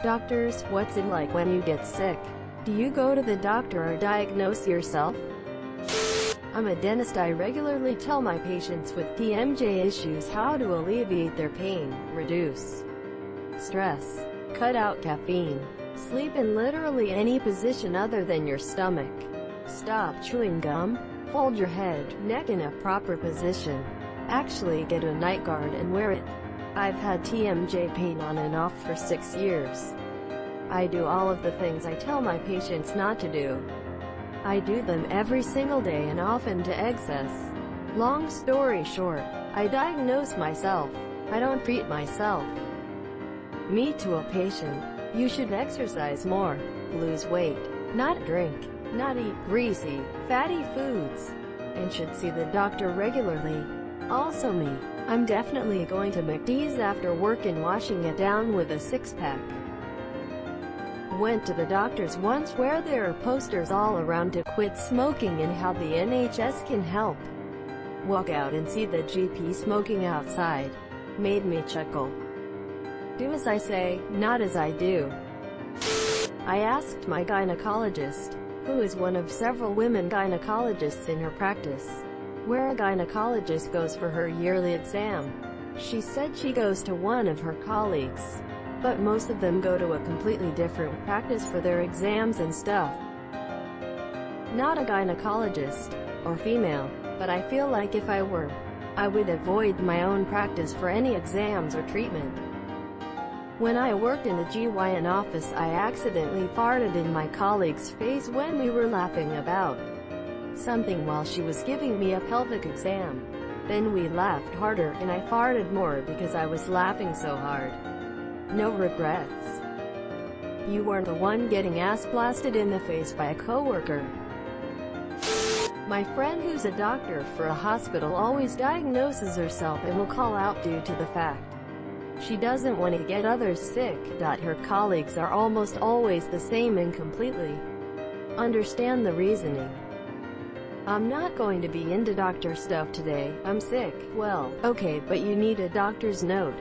Doctors, what's it like when you get sick? Do you go to the doctor or diagnose yourself? I'm a dentist. I regularly tell my patients with TMJ issues how to alleviate their pain, reduce stress, cut out caffeine, sleep in literally any position other than your stomach, stop chewing gum, hold your head, neck in a proper position, actually get a night guard and wear it. I've had TMJ pain on and off for 6 years. I do all of the things I tell my patients not to do. I do them every single day and often to excess. Long story short, I diagnose myself. I don't treat myself. Me to a patient: you should exercise more, lose weight, not drink, not eat greasy, fatty foods, and should see the doctor regularly. Also me, I'm definitely going to McD's after work and washing it down with a six-pack. Went to the doctor's once where there are posters all around to quit smoking and how the NHS can help. Walk out and see the GP smoking outside. Made me chuckle. Do as I say, not as I do. I asked my gynecologist, who is one of several women gynecologists in her practice, where a gynecologist goes for her yearly exam. She said she goes to one of her colleagues, but most of them go to a completely different practice for their exams and stuff. Not a gynecologist, or female, but I feel like if I were, I would avoid my own practice for any exams or treatment. When I worked in the GYN office, I accidentally farted in my colleague's face when we were laughing about something while she was giving me a pelvic exam. Then we laughed harder and I farted more because I was laughing so hard. No regrets. You weren't the one getting ass blasted in the face by a coworker. My friend who's a doctor for a hospital always diagnoses herself and will call out due to the fact she doesn't want to get others sick. Her colleagues are almost always the same and completely understand the reasoning. I'm not going to be into doctor stuff today. I'm sick. Well, okay, but you need a doctor's note.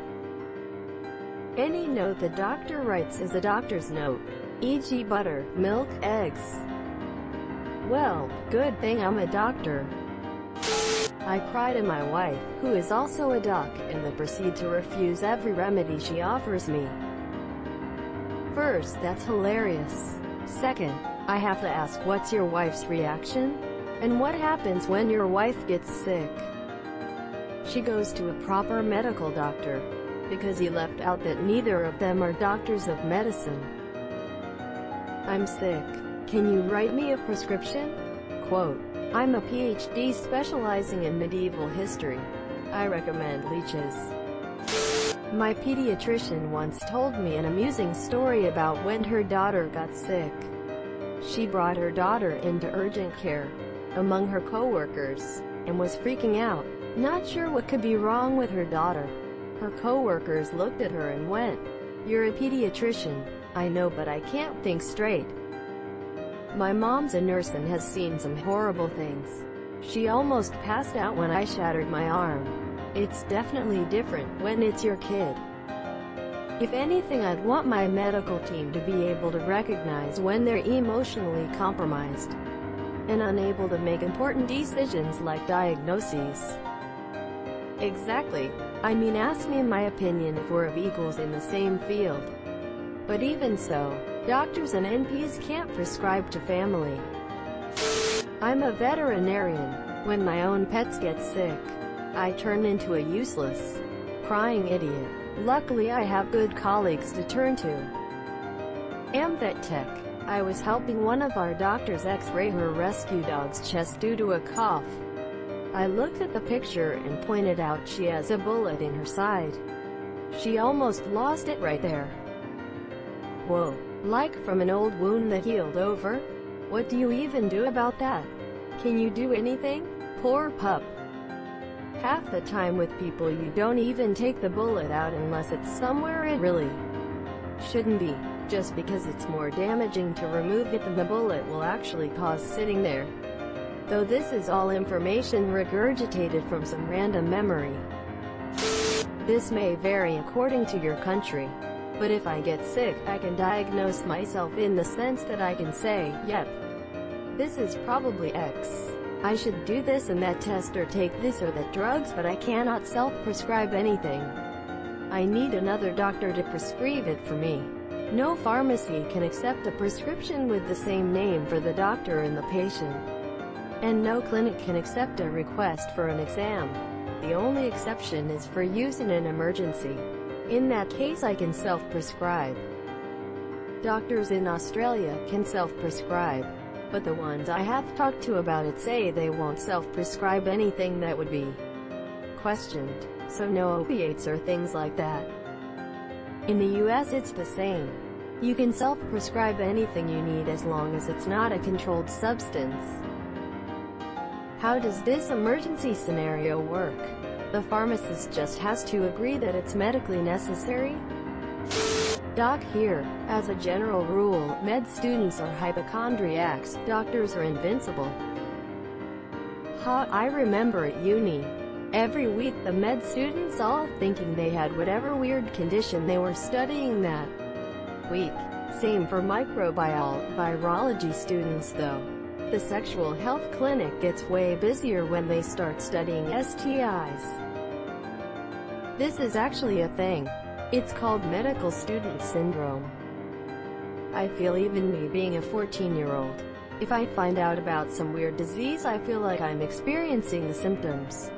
Any note the doctor writes is a doctor's note, e.g. butter, milk, eggs. Well, good thing I'm a doctor. I cry to my wife, who is also a doc, and then proceed to refuse every remedy she offers me. First, that's hilarious. Second, I have to ask, what's your wife's reaction? And what happens when your wife gets sick? She goes to a proper medical doctor, because he left out that neither of them are doctors of medicine. I'm sick. Can you write me a prescription? Quote, I'm a PhD specializing in medieval history. I recommend leeches. My pediatrician once told me an amusing story about when her daughter got sick. She brought her daughter into urgent care among her coworkers, and was freaking out, not sure what could be wrong with her daughter. Her coworkers looked at her and went, "You're a pediatrician." I know, but I can't think straight. My mom's a nurse and has seen some horrible things. She almost passed out when I shattered my arm. It's definitely different when it's your kid. If anything, I'd want my medical team to be able to recognize when they're emotionally compromised and unable to make important decisions like diagnoses. Exactly. I mean, ask me my opinion if we're of equals in the same field. But even so, doctors and NPs can't prescribe to family. I'm a veterinarian. When my own pets get sick, I turn into a useless, crying idiot. Luckily, I have good colleagues to turn to. Am vet tech. I was helping one of our doctors x-ray her rescue dog's chest due to a cough. I looked at the picture and pointed out she has a bullet in her side. She almost lost it right there. Whoa. Like from an old wound that healed over? What do you even do about that? Can you do anything? Poor pup. Half the time with people, you don't even take the bullet out unless it's somewhere it really shouldn't be, just because it's more damaging to remove it than the bullet will actually cause sitting there. Though this is all information regurgitated from some random memory. This may vary according to your country. But if I get sick, I can diagnose myself in the sense that I can say, yep, this is probably X. I should do this and that test or take this or that drugs, but I cannot self-prescribe anything. I need another doctor to prescribe it for me. No pharmacy can accept a prescription with the same name for the doctor and the patient. And no clinic can accept a request for an exam. The only exception is for use in an emergency. In that case I can self-prescribe. Doctors in Australia can self-prescribe, but the ones I have talked to about it say they won't self-prescribe anything that would be questioned, so no opiates or things like that. In the US it's the same. You can self-prescribe anything you need as long as it's not a controlled substance. How does this emergency scenario work? The pharmacist just has to agree that it's medically necessary? Doc here. As a general rule, med students are hypochondriacs, doctors are invincible. I remember at uni. Every week the med students all thinking they had whatever weird condition they were studying that week. Same for virology students though. The sexual health clinic gets way busier when they start studying STIs. This is actually a thing. It's called medical student syndrome. I feel even me being a 14-year-old. If I find out about some weird disease, I feel like I'm experiencing the symptoms.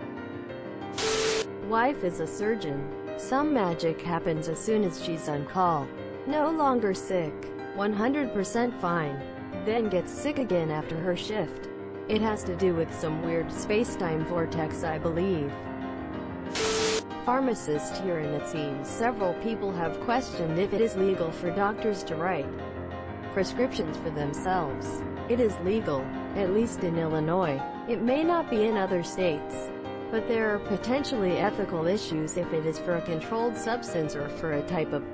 Wife is a surgeon. Some magic happens as soon as she's on call. No longer sick. 100% fine. Then gets sick again after her shift. It has to do with some weird space-time vortex, I believe. Pharmacist here, and it seems several people have questioned if it is legal for doctors to write prescriptions for themselves. It is legal, at least in Illinois. It may not be in other states, but there are potentially ethical issues if it is for a controlled substance or for a type of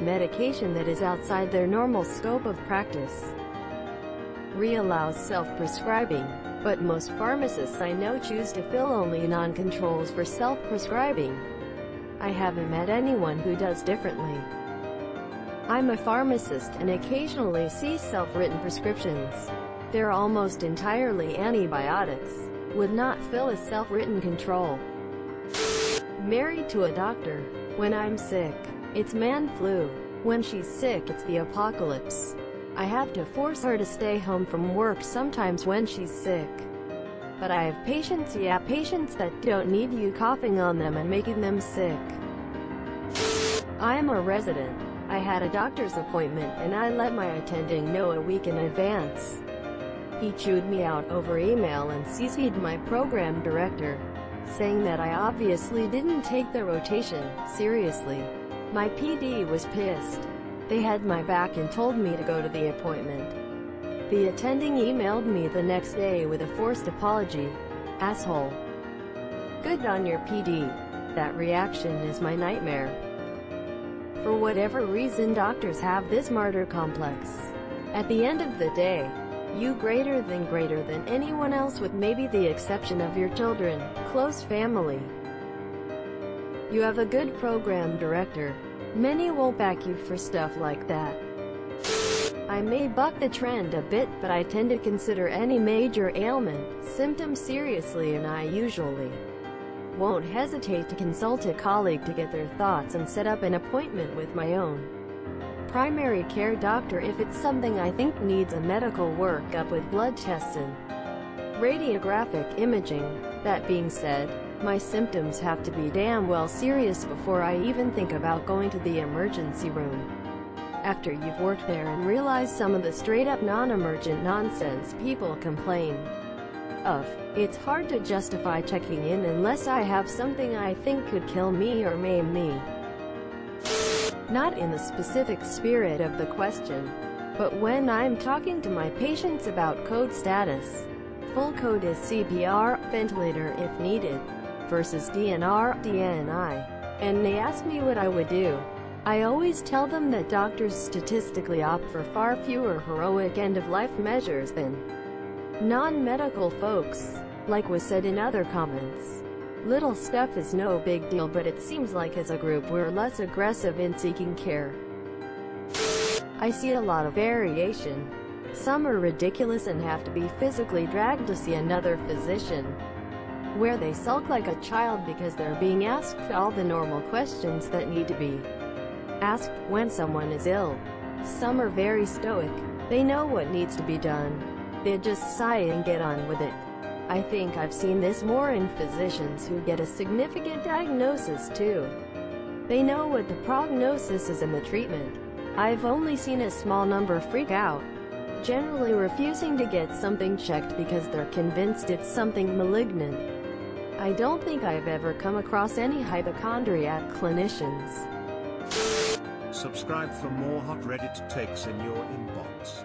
medication that is outside their normal scope of practice. Allows self-prescribing, but most pharmacists I know choose to fill only non-controls for self-prescribing. I haven't met anyone who does differently. I'm a pharmacist and occasionally see self-written prescriptions. They're almost entirely antibiotics. Would not fill a self-written control. Married to a doctor. When I'm sick, it's man flu. When she's sick, it's the apocalypse. I have to force her to stay home from work sometimes when she's sick. But I have patients, patients that don't need you coughing on them and making them sick. I'm a resident. I had a doctor's appointment and I let my attending know a week in advance. He chewed me out over email and CC'd my program director, saying that I obviously didn't take the rotation seriously. My PD was pissed. They had my back and told me to go to the appointment. The attending emailed me the next day with a forced apology. Asshole. Good on your PD. That reaction is my nightmare. For whatever reason, doctors have this martyr complex. At the end of the day, you greater than anyone else, with maybe the exception of your children, close family. You have a good program director. Many won't back you for stuff like that. I may buck the trend a bit, but I tend to consider any major ailment, symptom seriously, and I usually won't hesitate to consult a colleague to get their thoughts and set up an appointment with my own primary care doctor if it's something I think needs a medical workup with blood tests and radiographic imaging. That being said, my symptoms have to be damn well serious before I even think about going to the emergency room. After you've worked there and realized some of the straight-up non-emergent nonsense people complain of, it's hard to justify checking in unless I have something I think could kill me or maim me. Not in the specific spirit of the question, but when I'm talking to my patients about code status. Full code is CPR, ventilator if needed, versus DNR, DNI, and they ask me what I would do. I always tell them that doctors statistically opt for far fewer heroic end-of-life measures than non-medical folks, like was said in other comments. Little stuff is no big deal, but it seems like as a group we're less aggressive in seeking care. I see a lot of variation. Some are ridiculous and have to be physically dragged to see another physician, where they sulk like a child because they're being asked all the normal questions that need to be asked when someone is ill. Some are very stoic. They know what needs to be done. They just sigh and get on with it. I think I've seen this more in physicians who get a significant diagnosis too. They know what the prognosis is and the treatment. I've only seen a small number freak out, generally refusing to get something checked because they're convinced it's something malignant. I don't think I've ever come across any hypochondriac clinicians. Subscribe for more hot Reddit takes in your inbox.